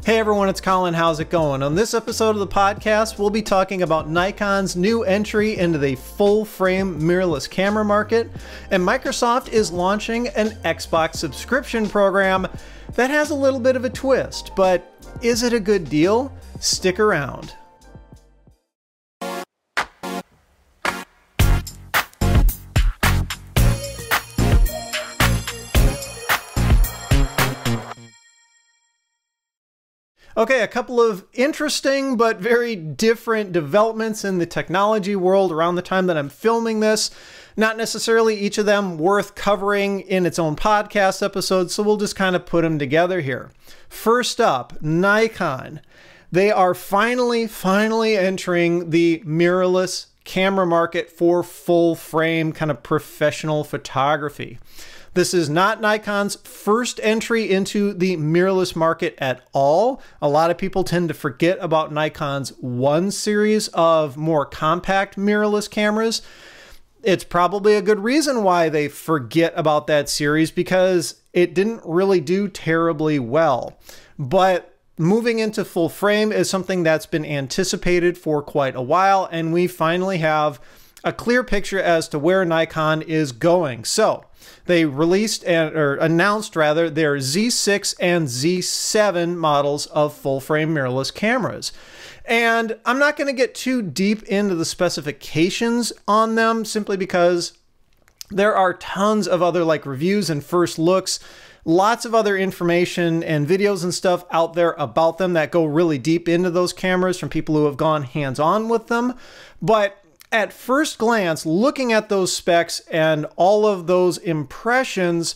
Hey everyone, it's Colin. How's it going? On this episode of the podcast, we'll be talking about Nikon's new entry into the full-frame mirrorless camera market, and Microsoft is launching an Xbox subscription program that has a little bit of a twist. But is it a good deal? Stick around. Okay, a couple of interesting but very different developments in the technology world around the time that I'm filming this. Not necessarily each of them worth covering in its own podcast episode, so we'll just kind of put them together here. First up, Nikon. They are finally entering the mirrorless camera market for full frame kind of professional photography. This is not Nikon's first entry into the mirrorless market at all. A lot of people tend to forget about Nikon's 1 series of more compact mirrorless cameras. It's probably a good reason why they forget about that series, because it didn't really do terribly well. But moving into full frame is something that's been anticipated for quite a while, and we finally have a clear picture as to where Nikon is going. So they announced their Z6 and Z7 models of full-frame mirrorless cameras. And I'm not going to get too deep into the specifications on them, simply because there are tons of other reviews and first looks, lots of other information and videos and stuff out there about them that go really deep into those cameras from people who have gone hands-on with them. But at first glance, looking at those specs and all of those impressions,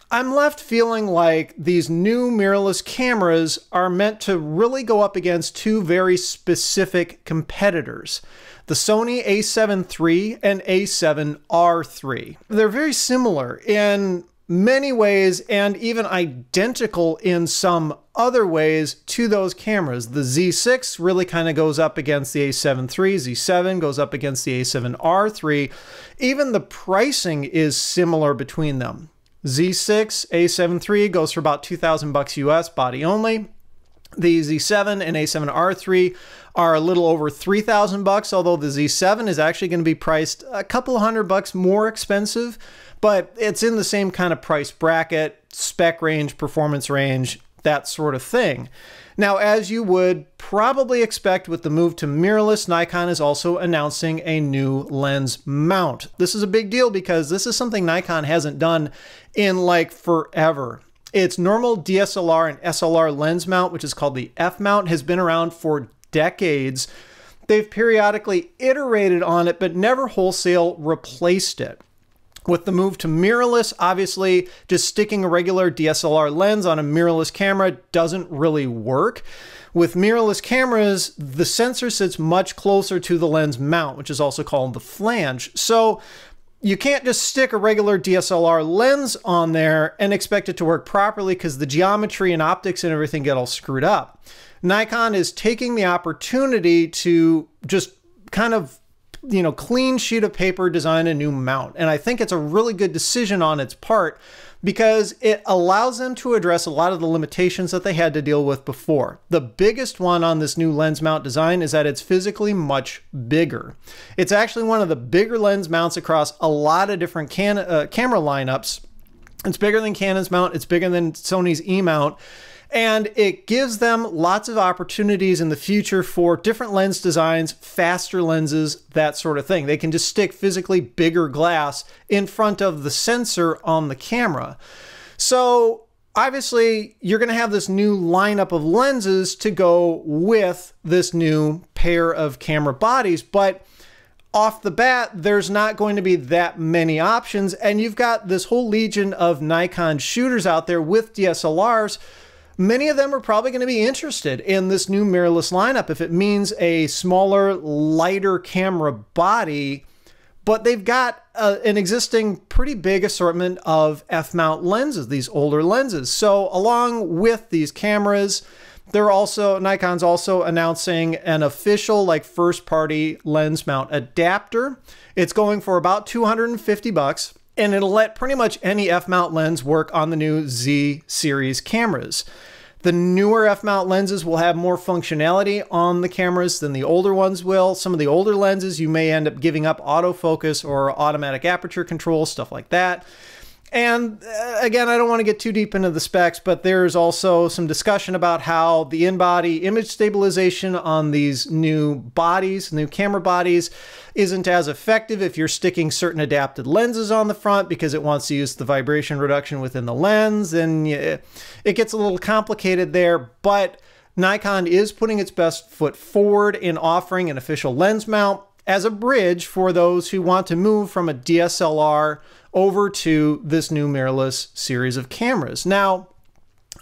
I'm left feeling like these new mirrorless cameras are meant to really go up against two very specific competitors: the Sony a7 III and a7R III. They're very similar in many ways and even identical in some other ways to those cameras. The Z6 really kind of goes up against the a7 III, Z7 goes up against the a7R III. Even the pricing is similar between them. Z6, a7 III goes for about $2,000 US, body only. The Z7 and a7R III are a little over $3,000, although the Z7 is actually going to be priced a couple $100 more expensive, but it's in the same kind of price bracket, spec range, performance range, that sort of thing. Now, as you would probably expect with the move to mirrorless, Nikon is also announcing a new lens mount. This is a big deal because this is something Nikon hasn't done in forever. Its normal DSLR and SLR lens mount, which is called the F mount, has been around for decades. They've periodically iterated on it, but never wholesale replaced it. With the move to mirrorless, obviously, just sticking a regular DSLR lens on a mirrorless camera doesn't really work. With mirrorless cameras, the sensor sits much closer to the lens mount, which is also called the flange. So you can't just stick a regular DSLR lens on there and expect it to work properly, because the geometry and optics and everything get all screwed up. Nikon is taking the opportunity to just kind of clean sheet of paper design a new mount. And I think it's a really good decision on its part, because it allows them to address a lot of the limitations that they had to deal with before. The biggest one on this new lens mount design is that it's physically much bigger. It's actually one of the bigger lens mounts across a lot of different camera lineups. It's bigger than Canon's mount. It's bigger than Sony's E mount. And it gives them lots of opportunities in the future for different lens designs, faster lenses, that sort of thing. They can just stick physically bigger glass in front of the sensor on the camera. So obviously, you're going to have this new lineup of lenses to go with this new pair of camera bodies, but off the bat, there's not going to be that many options, and you've got this whole legion of Nikon shooters out there with DSLRs. Many of them are probably going to be interested in this new mirrorless lineup if it means a smaller, lighter camera body, but they've got an existing pretty big assortment of F-mount lenses, these older lenses. So along with these cameras, Nikon's also announcing an official first-party lens mount adapter. It's going for about $250. And it'll let pretty much any F-mount lens work on the new Z series cameras. The newer f-mount lenses will have more functionality on the cameras than the older ones will. Some of the older lenses, you may end up giving up autofocus or automatic aperture control, stuff like that. And again, I don't want to get too deep into the specs, but there's also some discussion about how the in-body image stabilization on these new bodies, new camera bodies, isn't as effective if you're sticking certain adapted lenses on the front because it wants to use the vibration reduction within the lens, and it gets a little complicated there. But Nikon is putting its best foot forward in offering an official lens mount as a bridge for those who want to move from a DSLR over to this new mirrorless series of cameras. Now,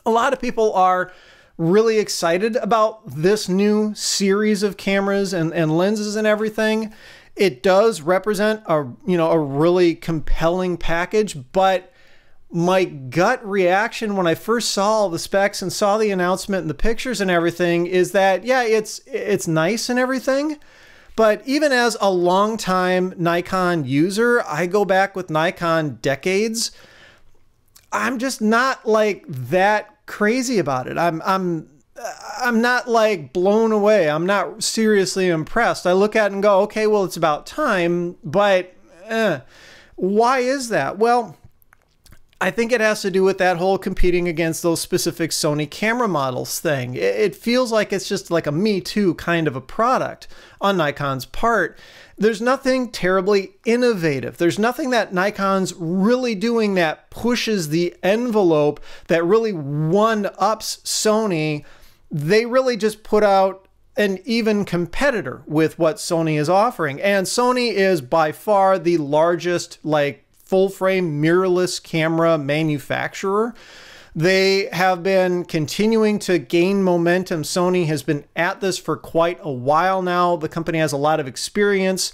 a lot of people are really excited about this new series of cameras and lenses and everything. It does represent a really compelling package, but my gut reaction when I first saw the specs and saw the announcement and the pictures and everything is that, yeah, it's nice and everything. But even as a longtime Nikon user, I go back with Nikon decades, I'm just not like that crazy about it. I'm not like blown away. I'm not seriously impressed. I look at it and go, okay, well, it's about time, but why is that? Well, I think it has to do with that whole competing against those specific Sony camera models thing. It feels like it's just like a Me Too kind of a product on Nikon's part. There's nothing terribly innovative. There's nothing that Nikon's really doing that pushes the envelope, that really one-ups Sony. They really just put out an even competitor with what Sony is offering. And Sony is by far the largest, like, full-frame mirrorless camera manufacturer. They have been continuing to gain momentum. Sony has been at this for quite a while now. The company has a lot of experience.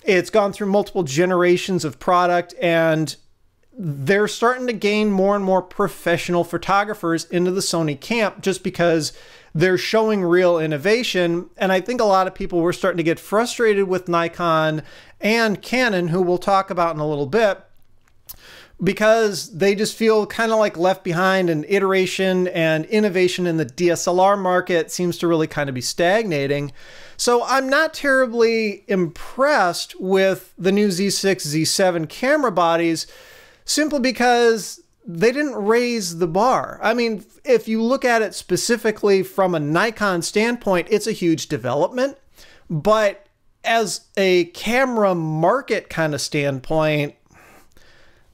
It's gone through multiple generations of product, and they're starting to gain more and more professional photographers into the Sony camp just because they're showing real innovation. And I think a lot of people were starting to get frustrated with Nikon and Canon, who we'll talk about in a little bit, because they just feel kind of like left behind, and iteration and innovation in the DSLR market seems to really kind of be stagnating. So I'm not terribly impressed with the new Z6, Z7 camera bodies, simply because they didn't raise the bar. I mean, if you look at it specifically from a Nikon standpoint, it's a huge development, but as a camera market kind of standpoint,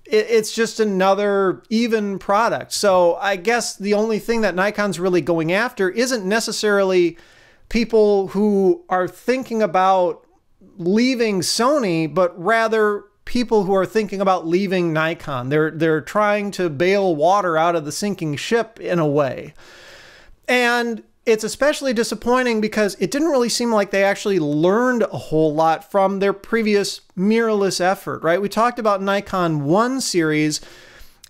it's just another even product. So I guess the only thing that Nikon's really going after isn't necessarily people who are thinking about leaving Sony, but rather people who are thinking about leaving Nikon. They're trying to bail water out of the sinking ship in a way. And it's especially disappointing because it didn't really seem like they actually learned a whole lot from their previous mirrorless effort, right? We talked about Nikon 1 series,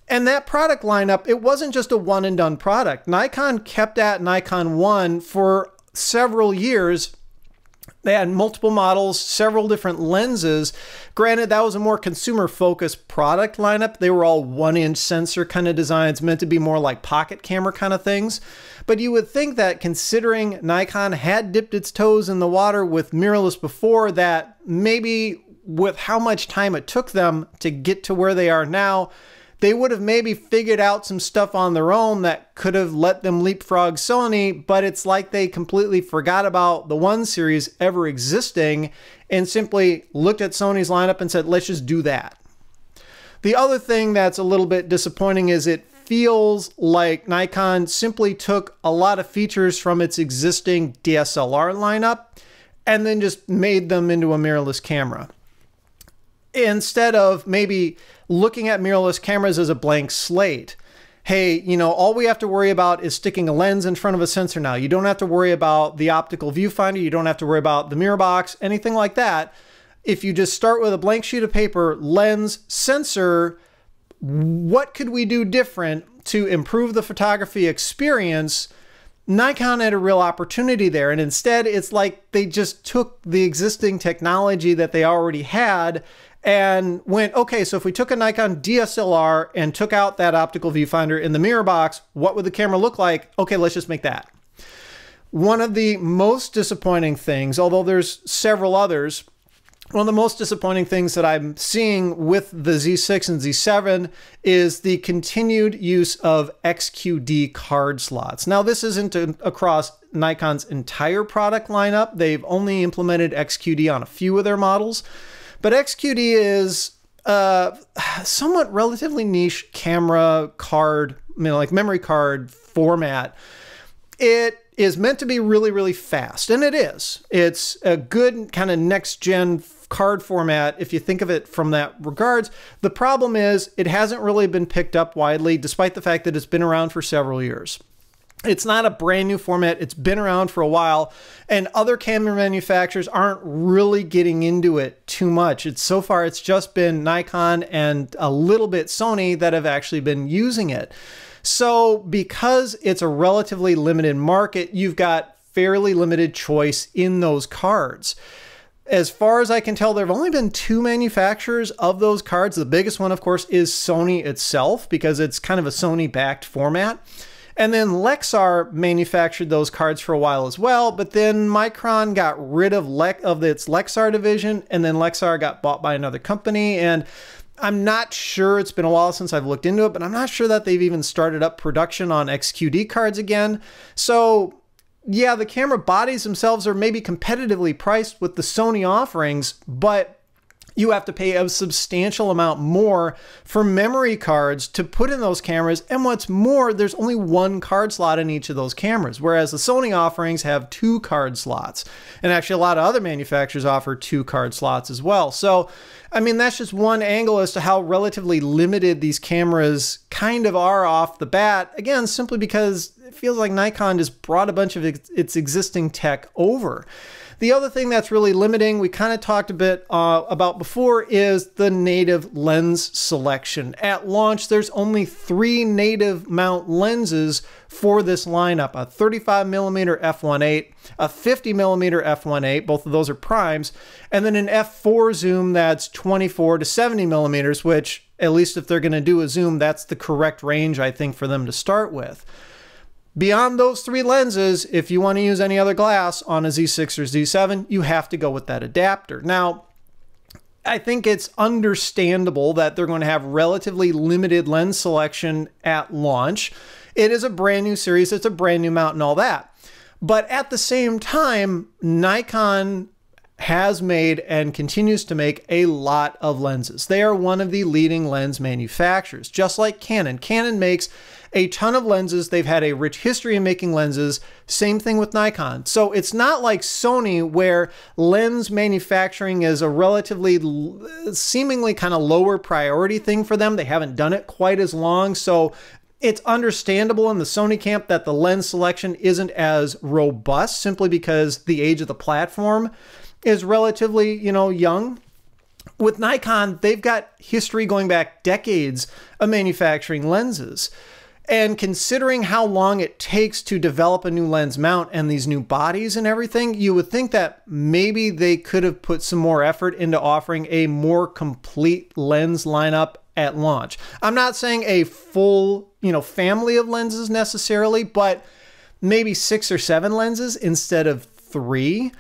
and that product lineup, it wasn't just a one and done product. Nikon kept at Nikon 1 for several years. They had multiple models, several different lenses. Granted, that was a more consumer-focused product lineup. They were all 1-inch sensor kind of designs, meant to be more like pocket camera kind of things. But you would think that considering Nikon had dipped its toes in the water with mirrorless before, that maybe with how much time it took them to get to where they are now, they would have maybe figured out some stuff on their own that could have let them leapfrog Sony, but it's like they completely forgot about the 1 series ever existing and simply looked at Sony's lineup and said, let's just do that. The other thing that's a little bit disappointing is it feels like Nikon simply took a lot of features from its existing DSLR lineup and then just made them into a mirrorless camera, instead of maybe looking at mirrorless cameras as a blank slate. Hey, you know, all we have to worry about is sticking a lens in front of a sensor now. You don't have to worry about the optical viewfinder. You don't have to worry about the mirror box, anything like that. If you just start with a blank sheet of paper, lens, sensor, what could we do different to improve the photography experience? Nikon had a real opportunity there, and instead it's like they just took the existing technology that they already had and went, okay, so if we took a Nikon DSLR and took out that optical viewfinder in the mirror box, what would the camera look like? Okay, let's just make that. One of the most disappointing things, although there's several others, one of the most disappointing things that I'm seeing with the Z6 and Z7 is the continued use of XQD card slots. Now, this isn't across Nikon's entire product lineup. They've only implemented XQD on a few of their models, but XQD is somewhat relatively niche camera card, like memory card format. It is meant to be really, really fast, and it is. It's a good kind of next-gen card format if you think of it from that regards. The problem is it hasn't really been picked up widely, despite the fact that it's been around for several years. It's not a brand new format. It's been around for a while, and other camera manufacturers aren't really getting into it too much. So far, it's just been Nikon and a little bit Sony that have actually been using it. So because it's a relatively limited market, you've got fairly limited choice in those cards. As far as I can tell, there have only been 2 manufacturers of those cards. The biggest one, of course, is Sony itself, because it's kind of a Sony-backed format. And then Lexar manufactured those cards for a while as well, but then Micron got rid of its Lexar division, and then Lexar got bought by another company. And I'm not sure, it's been a while since I've looked into it, but I'm not sure that they've even started up production on XQD cards again. So yeah, the camera bodies themselves are maybe competitively priced with the Sony offerings, but you have to pay a substantial amount more for memory cards to put in those cameras. And what's more, there's only 1 card slot in each of those cameras, whereas the Sony offerings have 2 card slots. And actually, a lot of other manufacturers offer 2 card slots as well. So, I mean, that's just one angle as to how relatively limited these cameras kind of are off the bat. Again, simply because it feels like Nikon just brought a bunch of its existing tech over. The other thing that's really limiting, we kind of talked a bit about before, is the native lens selection. At launch, there's only 3 native mount lenses for this lineup: a 35mm f1.8, a 50mm f1.8, both of those are primes, and then an f4 zoom that's 24 to 70 millimeters, which, at least if they're going to do a zoom, that's the correct range, I think, for them to start with. Beyond those 3 lenses, if you want to use any other glass on a Z6 or Z7, you have to go with that adapter. Now, I think it's understandable that they're going to have relatively limited lens selection at launch. It is a brand new series, it's a brand new mount and all that. But at the same time, Nikon has made and continues to make a lot of lenses. They are one of the leading lens manufacturers, just like Canon. Canon makes a ton of lenses. They've had a rich history in making lenses. Same thing with Nikon. So it's not like Sony, where lens manufacturing is a relatively seemingly kind of lower priority thing for them. They haven't done it quite as long. So it's understandable in the Sony camp that the lens selection isn't as robust, simply because the age of the platform is relatively, young. With Nikon, they've got history going back decades of manufacturing lenses. And considering how long it takes to develop a new lens mount and these new bodies and everything, you would think that maybe they could have put some more effort into offering a more complete lens lineup at launch. I'm not saying a full, family of lenses necessarily, but maybe 6 or 7 lenses instead of 3.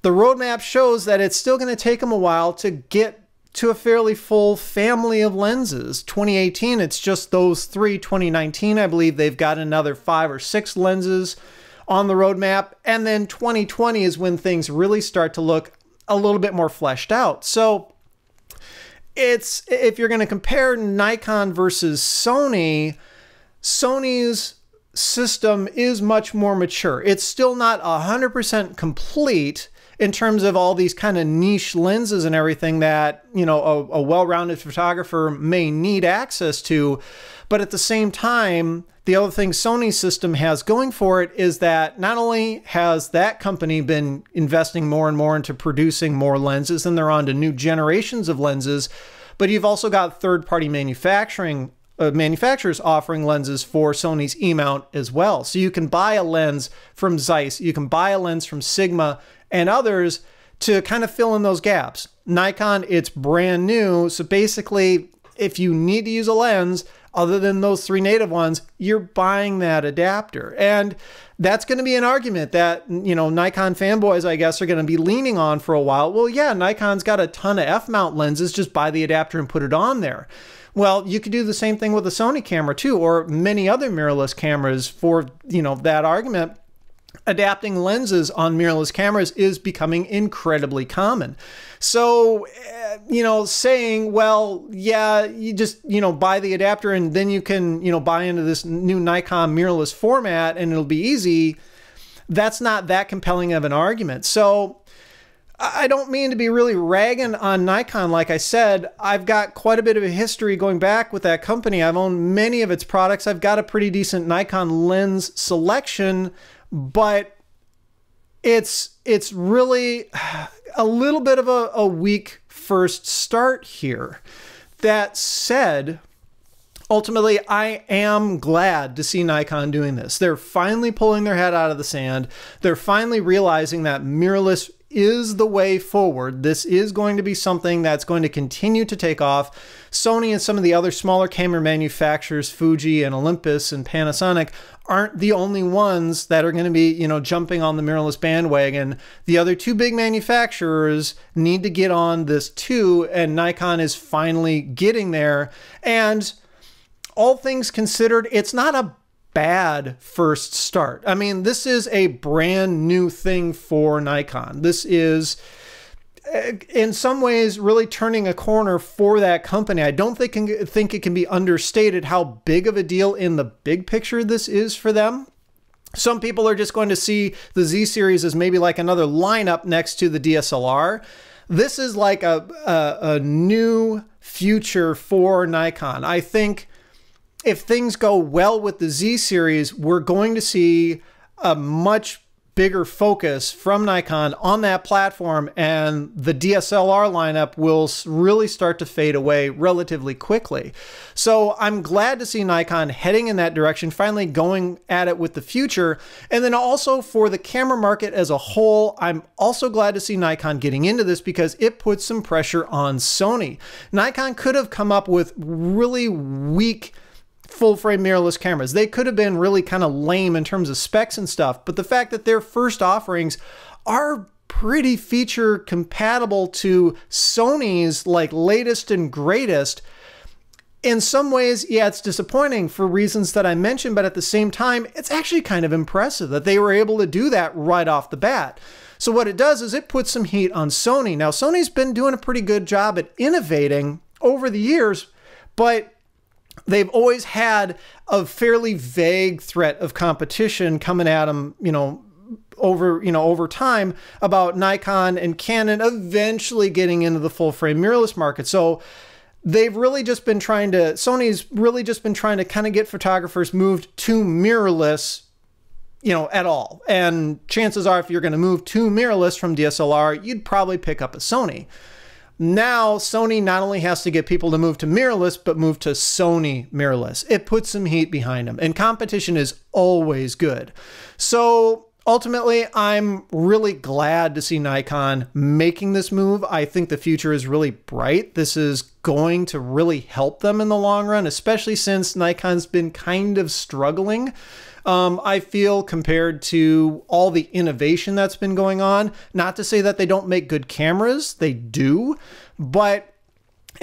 The roadmap shows that it's still going to take them a while to get to a fairly full family of lenses. 2018, it's just those 3. 2019, I believe they've got another 5 or 6 lenses on the roadmap. And then 2020 is when things really start to look a little bit more fleshed out. So if you're going to compare Nikon versus Sony, Sony's system is much more mature. It's still not 100% complete in terms of all these kind of niche lenses and everything that, a well-rounded photographer may need access to. But at the same time, the other thing Sony's system has going for it is that not only has that company been investing more and more into producing more lenses, and they're on to new generations of lenses, but you've also got third-party manufacturers offering lenses for Sony's E-mount as well. So you can buy a lens from Zeiss, you can buy a lens from Sigma and others to kind of fill in those gaps. Nikon, it's brand new. So basically, if you need to use a lens other than those 3 native ones, you're buying that adapter. And that's going to be an argument that, you know, Nikon fanboys, I guess, are going to be leaning on for a while. Well, yeah, Nikon's got a ton of f-mount lenses. Just buy the adapter and put it on there. Well, you could do the same thing with a Sony camera too, or many other mirrorless cameras for, you know, that argument. Adapting lenses on mirrorless cameras is becoming incredibly common. So, you know, saying, well, yeah, you just, you know, buy the adapter and then you can, you know, buy into this new Nikon mirrorless format and it'll be easy. That's not that compelling of an argument. So I don't mean to be really ragging on Nikon. Like I said, I've got quite a bit of a history going back with that company. I've owned many of its products. I've got a pretty decent Nikon lens selection, but it's really a little bit of a weak first start here. That said, ultimately, I am glad to see Nikon doing this. They're finally pulling their head out of the sand. They're finally realizing that mirrorless is the way forward. This is going to be something that's going to continue to take off. Sony and some of the other smaller camera manufacturers, Fuji and Olympus and Panasonic, aren't the only ones that are going to be, you know, jumping on the mirrorless bandwagon. The other 2 big manufacturers need to get on this too, and Nikon is finally getting there. And all things considered, it's not a bad first start. I mean, this is a brand new thing for Nikon. This is, in some ways, really turning a corner for that company. I don't think it can be understated how big of a deal in the big picture this is for them. Some people are just going to see the Z series as maybe like another lineup next to the DSLR. This is like a new future for Nikon. I think if things go well with the Z series, we're going to see a much bigger focus from Nikon on that platform, and the DSLR lineup will really start to fade away relatively quickly. So I'm glad to see Nikon heading in that direction, finally going at it with the future. And then also for the camera market as a whole, I'm also glad to see Nikon getting into this because it puts some pressure on Sony. Nikon could have come up with really weak full-frame mirrorless cameras. They could have been really kind of lame in terms of specs and stuff, but the fact that their first offerings are pretty feature compatible to Sony's like latest and greatest, in some ways, yeah, it's disappointing for reasons that I mentioned, but at the same time, it's actually kind of impressive that they were able to do that right off the bat. So what it does is it puts some heat on Sony. Now, Sony's been doing a pretty good job at innovating over the years, but they've always had a fairly vague threat of competition coming at them, over time about Nikon and Canon eventually getting into the full frame mirrorless market. So they've really just been Sony's really just been trying to kind of get photographers moved to mirrorless, at all. And chances are, if you're going to move to mirrorless from DSLR, you'd probably pick up a Sony. Now, Sony not only has to get people to move to mirrorless, but move to Sony mirrorless. It puts some heat behind them, and competition is always good. So ultimately, I'm really glad to see Nikon making this move. I think the future is really bright. This is going to really help them in the long run, especially since Nikon's been kind of struggling. I feel, compared to all the innovation that's been going on. Not to say that they don't make good cameras, they do, but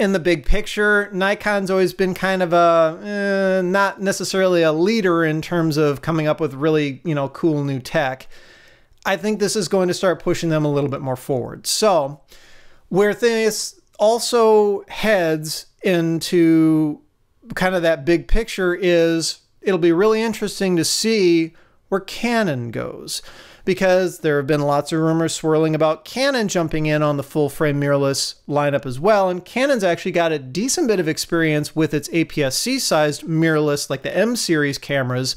in the big picture, Nikon's always been kind of a, not necessarily a leader in terms of coming up with really, cool new tech. I think this is going to start pushing them a little bit more forward. So where things also heads into kind of that big picture is, it'll be really interesting to see where Canon goes, because there have been lots of rumors swirling about Canon jumping in on the full frame mirrorless lineup as well. And Canon's actually got a decent bit of experience with its APS-C sized mirrorless, like the M series cameras.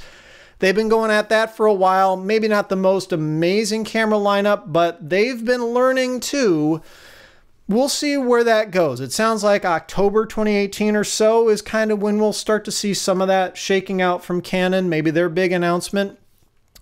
They've been going at that for a while. Maybe not the most amazing camera lineup, but they've been learning too. We'll see where that goes. It sounds like October 2018 or so is kind of when we'll start to see some of that shaking out from Canon, maybe their big announcement.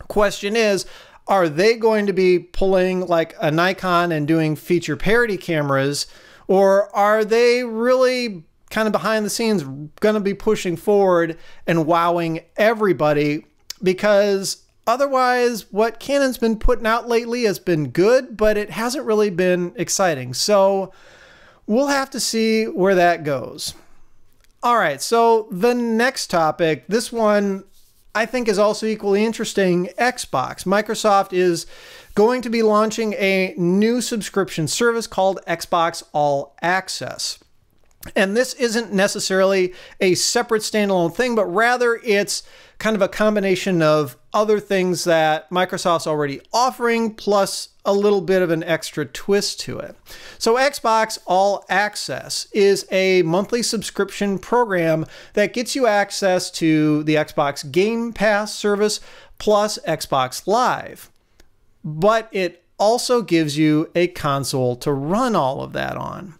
Question is, Are they going to be pulling like a Nikon and doing feature parity cameras, or are they really kind of behind the scenes going to be pushing forward and wowing everybody? Because otherwise, what Canon's been putting out lately has been good, but it hasn't really been exciting. So we'll have to see where that goes. All right, so the next topic, this one I think is also equally interesting. Xbox. Microsoft is going to be launching a new subscription service called Xbox All Access. And this isn't necessarily a separate standalone thing, but rather it's kind of a combination of other things that Microsoft's already offering, plus a little bit of an extra twist to it. So Xbox All Access is a monthly subscription program that gets you access to the Xbox Game Pass service plus Xbox Live. But it also gives you a console to run all of that on.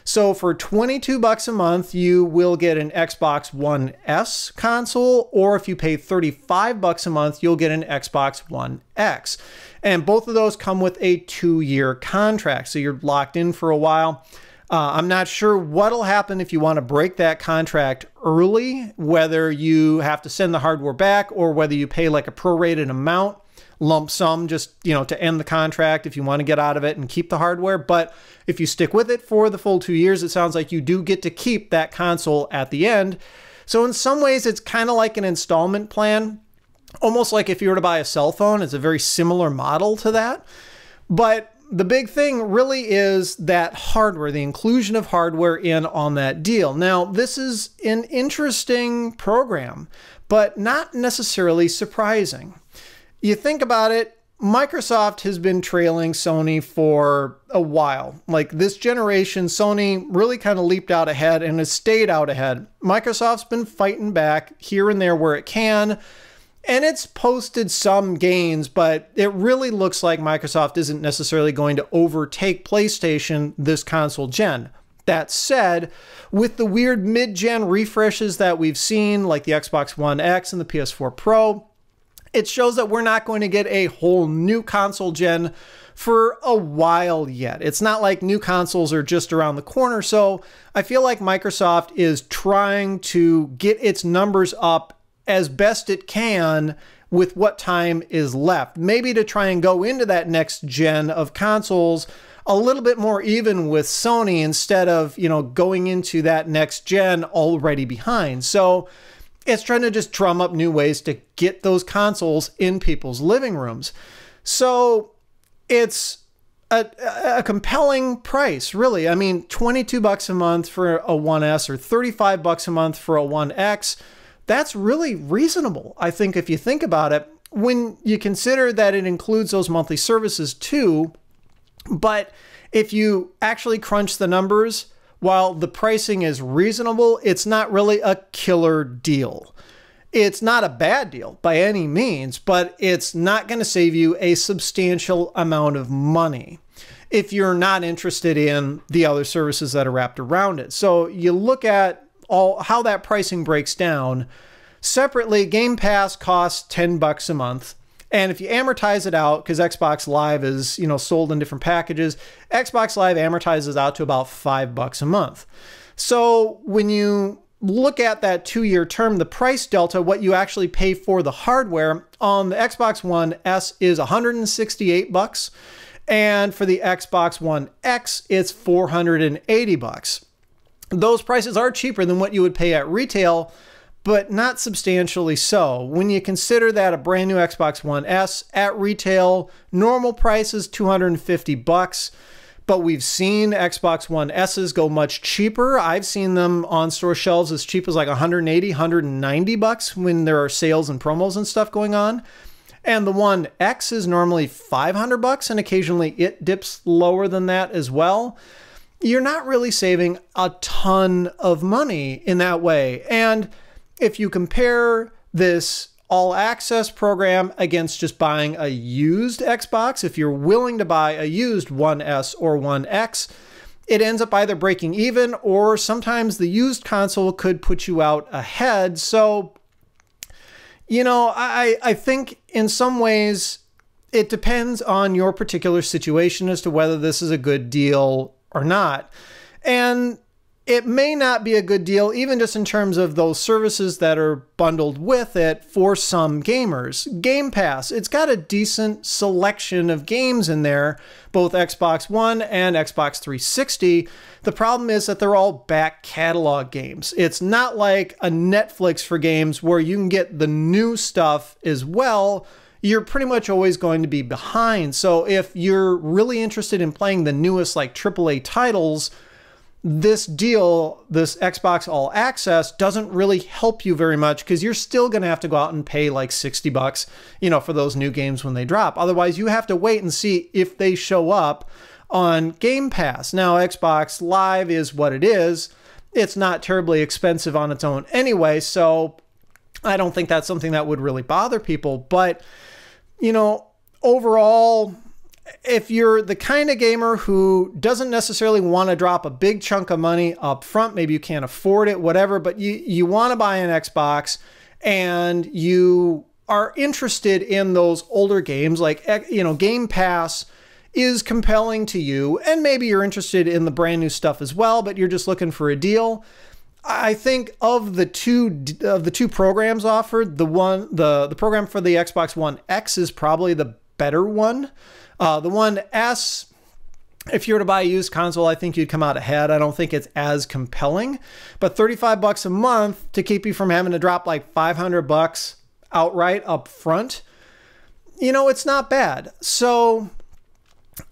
So for $22 a month, you will get an Xbox One S console, or if you pay $35 a month, you'll get an Xbox One X. And both of those come with a 2-year contract, so you're locked in for a while. I'm not sure what'll happen if you want to break that contract early, whether you have to send the hardware back or whether you pay like a prorated amount, lump sum, just, you know, to end the contract if you want to get out of it and keep the hardware. But if you stick with it for the full 2 years, it sounds like you do get to keep that console at the end. So in some ways, it's kind of like an installment plan, almost like if you were to buy a cell phone. It's a very similar model to that. But the big thing really is that hardware, the inclusion of hardware in on that deal. Now, this is an interesting program, but not necessarily surprising. You think about it, Microsoft has been trailing Sony for a while. Like this generation, Sony really kind of leaped out ahead and has stayed out ahead. Microsoft's been fighting back here and there where it can, and it's posted some gains, but it really looks like Microsoft isn't necessarily going to overtake PlayStation this console gen. That said, with the weird mid-gen refreshes that we've seen, like the Xbox One X and the PS4 Pro, it shows that we're not going to get a whole new console gen for a while yet. It's not like new consoles are just around the corner. So I feel like Microsoft is trying to get its numbers up as best it can with what time is left. Maybe to try and go into that next gen of consoles a little bit more even with Sony instead of, you know, going into that next gen already behind. So it's trying to just drum up new ways to get those consoles in people's living rooms. So it's a compelling price, really. I mean, $22 a month for a One S or $35 a month for a One X. That's really reasonable, I think, if you think about it, when you consider that it includes those monthly services too. But if you actually crunch the numbers, while the pricing is reasonable, it's not really a killer deal. It's not a bad deal by any means, but it's not going to save you a substantial amount of money if you're not interested in the other services that are wrapped around it. So you look at how that pricing breaks down. Separately, Game Pass costs $10 a month. And if you amortize it out, because Xbox Live is, you know, sold in different packages, Xbox Live amortizes out to about $5 a month. So when you look at that 2-year term, the price delta, what you actually pay for the hardware on the Xbox One S is $168, and for the Xbox One X, it's $480. Those prices are cheaper than what you would pay at retail, but not substantially so. When you consider that a brand new Xbox One S at retail, normal price is $250, but we've seen Xbox One S's go much cheaper. I've seen them on store shelves as cheap as like $180, $190 when there are sales and promos and stuff going on. And the One X is normally $500, and occasionally it dips lower than that as well. You're not really saving a ton of money in that way. And if you compare this All Access program against just buying a used Xbox, if you're willing to buy a used One S or One X, it ends up either breaking even, or sometimes the used console could put you out ahead. So, you know, I think in some ways it depends on your particular situation as to whether this is a good deal or not. And it may not be a good deal, even just in terms of those services that are bundled with it for some gamers. Game Pass, it's got a decent selection of games in there, both Xbox One and Xbox 360. The problem is that they're all back catalog games. It's not like a Netflix for games where you can get the new stuff as well. You're pretty much always going to be behind. So if you're really interested in playing the newest like AAA titles, this deal, this Xbox All Access, doesn't really help you very much because you're still going to have to go out and pay like $60, you know, for those new games when they drop. Otherwise, you have to wait and see if they show up on Game Pass. Now, Xbox Live is what it is. It's not terribly expensive on its own anyway, so I don't think that's something that would really bother people. But, you know, overall, if you're the kind of gamer who doesn't necessarily want to drop a big chunk of money up front, maybe you can't afford it, whatever, but you want to buy an Xbox and you are interested in those older games, like, you know, Game Pass is compelling to you, and maybe you're interested in the brand new stuff as well, but you're just looking for a deal. I think of the two programs offered, the program for the Xbox One X is probably the better one. The One S, if you were to buy a used console, I think you'd come out ahead. I don't think it's as compelling, but $35 a month to keep you from having to drop like $500 outright up front, you know, it's not bad. So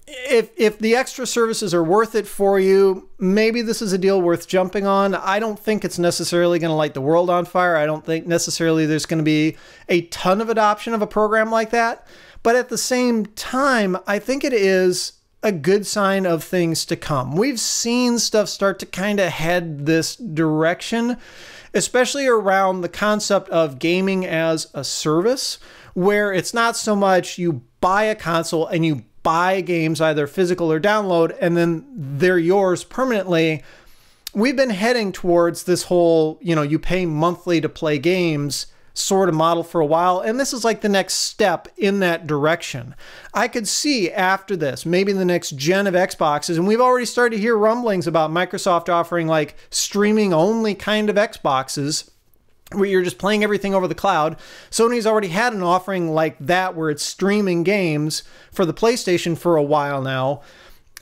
if the extra services are worth it for you, maybe this is a deal worth jumping on. I don't think it's necessarily going to light the world on fire. I don't think necessarily there's going to be a ton of adoption of a program like that. But at the same time, I think it is a good sign of things to come. We've seen stuff start to kind of head this direction, especially around the concept of gaming as a service, where it's not so much you buy a console and you buy games, either physical or download, and then they're yours permanently. We've been heading towards this whole, you know, you pay monthly to play games sort of model for a while, and this is like the next step in that direction. I could see after this, maybe the next gen of Xboxes, and we've already started to hear rumblings about Microsoft offering like streaming only kind of Xboxes where you're just playing everything over the cloud. Sony's already had an offering like that where it's streaming games for the PlayStation for a while now.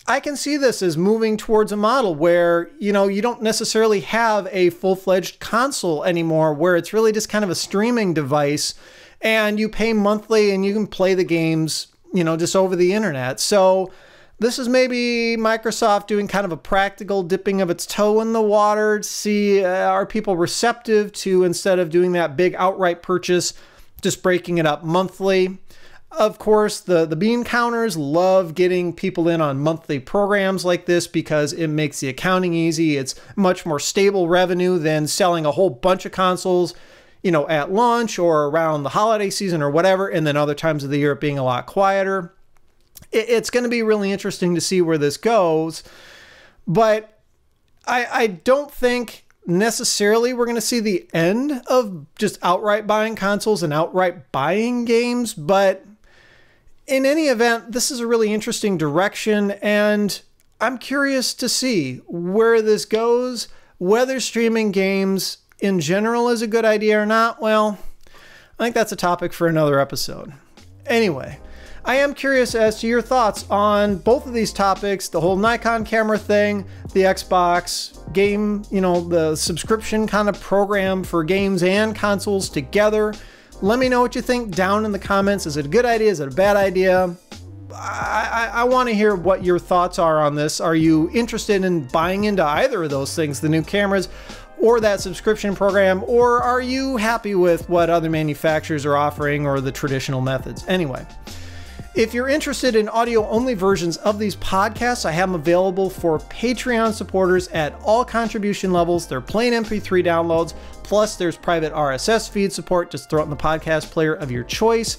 I can see this as moving towards a model where, you know, you don't necessarily have a full-fledged console anymore, where it's really just kind of a streaming device and you pay monthly and you can play the games, you know, just over the internet. So this is maybe Microsoft doing kind of a practical dipping of its toe in the water to see, are people receptive to, instead of doing that big outright purchase, just breaking it up monthly. Of course, the bean counters love getting people in on monthly programs like this because it makes the accounting easy. It's much more stable revenue than selling a whole bunch of consoles, you know, at launch or around the holiday season or whatever, and then other times of the year it being a lot quieter. It's going to be really interesting to see where this goes, but I don't think necessarily we're going to see the end of just outright buying consoles and outright buying games, but in any event, this is a really interesting direction, and I'm curious to see where this goes. Whether streaming games in general is a good idea or not, well, I think that's a topic for another episode. Anyway, I am curious as to your thoughts on both of these topics, the whole Nikon camera thing, the Xbox game, you know, the subscription kind of program for games and consoles together. Let me know what you think down in the comments. Is it a good idea? Is it a bad idea? I want to hear what your thoughts are on this. Are you interested in buying into either of those things, the new cameras or that subscription program, or are you happy with what other manufacturers are offering or the traditional methods? Anyway, if you're interested in audio-only versions of these podcasts, I have them available for Patreon supporters at all contribution levels. They're plain MP3 downloads, plus there's private RSS feed support. Just throw it in the podcast player of your choice.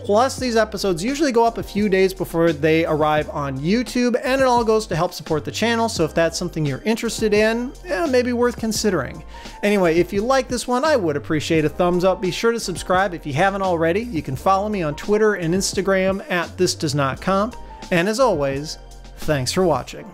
Plus, these episodes usually go up a few days before they arrive on YouTube, and it all goes to help support the channel, so if that's something you're interested in, maybe worth considering. Anyway, if you like this one, I would appreciate a thumbs up. Be sure to subscribe if you haven't already. You can follow me on Twitter and Instagram at thisdoesnotcomp. And as always, thanks for watching.